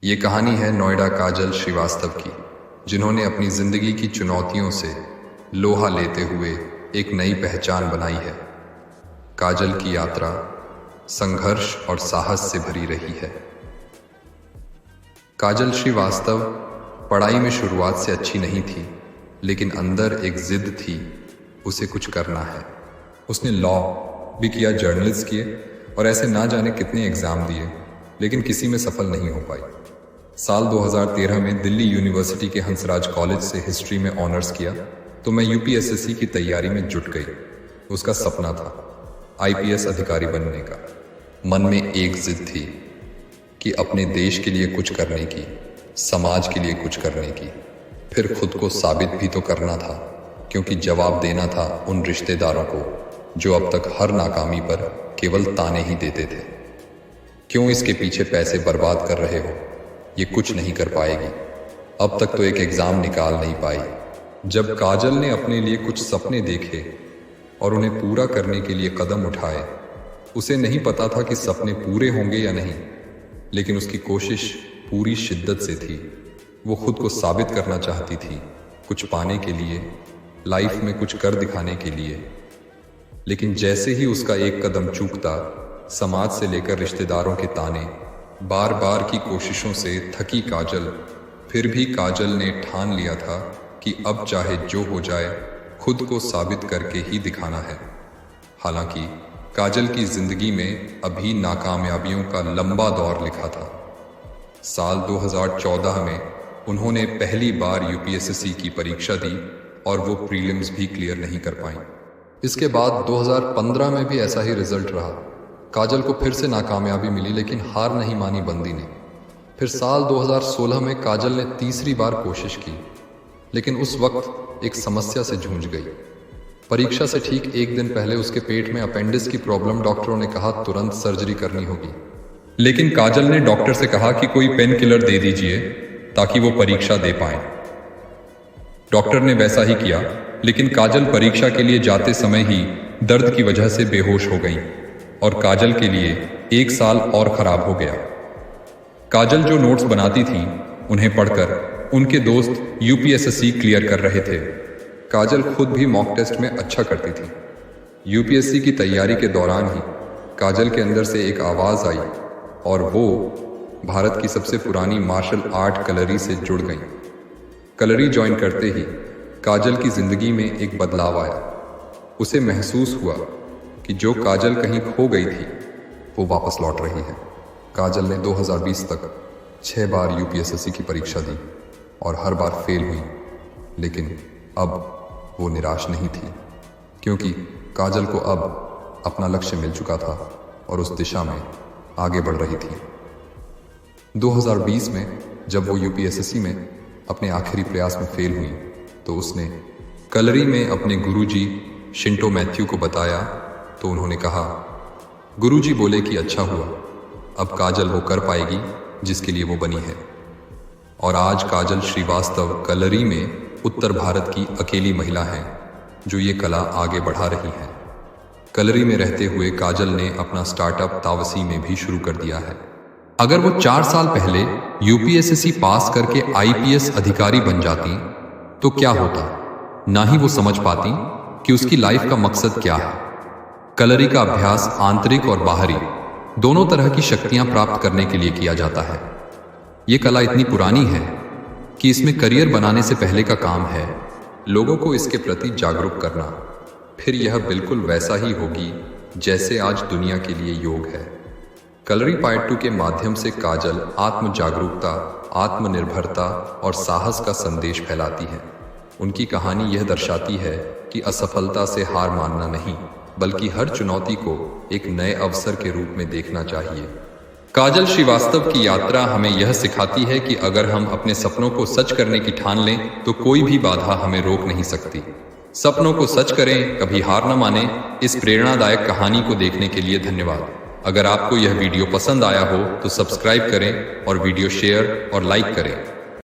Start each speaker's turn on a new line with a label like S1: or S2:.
S1: ये कहानी है नोएडा काजल श्रीवास्तव की, जिन्होंने अपनी जिंदगी की चुनौतियों से लोहा लेते हुए एक नई पहचान बनाई है। काजल की यात्रा संघर्ष और साहस से भरी रही है। काजल श्रीवास्तव पढ़ाई में शुरुआत से अच्छी नहीं थी, लेकिन अंदर एक जिद थी, उसे कुछ करना है। उसने लॉ भी किया, जर्नलिस्ट किए और ऐसे ना जाने कितने एग्जाम दिए, लेकिन किसी में सफल नहीं हो पाई। साल 2013 में दिल्ली यूनिवर्सिटी के हंसराज कॉलेज से हिस्ट्री में ऑनर्स किया तो मैं यूपीएसएससी की तैयारी में जुट गई। उसका सपना था आईपीएस अधिकारी बनने का। मन में एक जिद थी कि अपने देश के लिए कुछ करने की, समाज के लिए कुछ करने की, फिर खुद को साबित भी तो करना था, क्योंकि जवाब देना था उन रिश्तेदारों को जो अब तक हर नाकामी पर केवल ताने ही देते थे। क्यों इसके पीछे पैसे बर्बाद कर रहे हो, ये कुछ नहीं कर पाएगी, अब तक तो एक एग्जाम निकाल नहीं पाई। जब काजल ने अपने लिए कुछ सपने देखे और उन्हें पूरा करने के लिए कदम उठाए, उसे नहीं पता था कि सपने पूरे होंगे या नहीं, लेकिन उसकी कोशिश पूरी शिद्दत से थी। वो खुद को साबित करना चाहती थी, कुछ पाने के लिए, लाइफ में कुछ कर दिखाने के लिए। लेकिन जैसे ही उसका एक कदम चूकता, समाज से लेकर रिश्तेदारों के ताने, बार बार की कोशिशों से थकी काजल, फिर भी काजल ने ठान लिया था कि अब चाहे जो हो जाए, खुद को साबित करके ही दिखाना है। हालांकि काजल की जिंदगी में अभी नाकामयाबियों का लंबा दौर लिखा था। साल 2014 में उन्होंने पहली बार यूपीएसएससी की परीक्षा दी और वो प्रीलिम्स भी क्लियर नहीं कर पाई। इसके बाद 2015 में भी ऐसा ही रिजल्ट रहा। काजल को फिर से नाकामयाबी मिली, लेकिन हार नहीं मानी बंदी ने। फिर साल 2016 में काजल ने तीसरी बार कोशिश की, लेकिन उस वक्त एक समस्या से जूझ गई। परीक्षा से ठीक एक दिन पहले उसके पेट में अपेंडिक्स की प्रॉब्लम, डॉक्टरों ने कहा तुरंत सर्जरी करनी होगी। लेकिन काजल ने डॉक्टर से कहा कि कोई पेन किलर दे दीजिए ताकि वो परीक्षा दे पाए। डॉक्टर ने वैसा ही किया, लेकिन काजल परीक्षा के लिए जाते समय ही दर्द की वजह से बेहोश हो गई और काजल के लिए एक साल और खराब हो गया। काजल जो नोट्स बनाती थी, उन्हें पढ़कर उनके दोस्त यूपीएसएससी क्लियर कर रहे थे। काजल खुद भी मॉक टेस्ट में अच्छा करती थी। यूपीएससी की तैयारी के दौरान ही काजल के अंदर से एक आवाज़ आई और वो भारत की सबसे पुरानी मार्शल आर्ट कलरी से जुड़ गई। कलरी ज्वाइन करते ही काजल की जिंदगी में एक बदलाव आया। उसे महसूस हुआ कि जो काजल कहीं खो गई थी, वो वापस लौट रही है। काजल ने 2020 तक 6 बार यूपीएसएससी की परीक्षा दी और हर बार फेल हुई, लेकिन अब वो निराश नहीं थी, क्योंकि काजल को अब अपना लक्ष्य मिल चुका था और उस दिशा में आगे बढ़ रही थी। 2020 में जब वो यूपीएसएससी में अपने आखिरी प्रयास में फेल हुई, तो उसने कलरी में अपने गुरुजी शिंटो मैथ्यू को बताया, तो उन्होंने कहा, गुरुजी बोले कि अच्छा हुआ, अब काजल वो कर पाएगी जिसके लिए वो बनी है। और आज काजल श्रीवास्तव कलरी में उत्तर भारत की अकेली महिला है जो ये कला आगे बढ़ा रही है। कलरी में रहते हुए काजल ने अपना स्टार्टअप तावसी में भी शुरू कर दिया है। अगर वो 4 साल पहले यूपीएसएससी पास करके आईपीएस अधिकारी बन जाती तो क्या होता, ना ही वो समझ पाती कि उसकी लाइफ का मकसद क्या है। कलरी का अभ्यास आंतरिक और बाहरी दोनों तरह की शक्तियां प्राप्त करने के लिए किया जाता है। ये कला इतनी पुरानी है कि इसमें करियर बनाने से पहले का काम है लोगों को इसके प्रति जागरूक करना। फिर यह बिल्कुल वैसा ही होगी जैसे आज दुनिया के लिए योग है। कलरी पार्ट 2 के माध्यम से काजल आत्म जागरूकता, आत्मनिर्भरता और साहस का संदेश फैलाती है। उनकी कहानी यह दर्शाती है कि असफलता से हार मानना नहीं, बल्कि हर चुनौती को एक नए अवसर के रूप में देखना चाहिए। काजल श्रीवास्तव की यात्रा हमें यह सिखाती है कि अगर हम अपने सपनों को सच करने की ठान लें तो कोई भी बाधा हमें रोक नहीं सकती। सपनों को सच करें, कभी हार न माने। इस प्रेरणादायक कहानी को देखने के लिए धन्यवाद। अगर आपको यह वीडियो पसंद आया हो तो सब्सक्राइब करें और वीडियो शेयर और लाइक करें।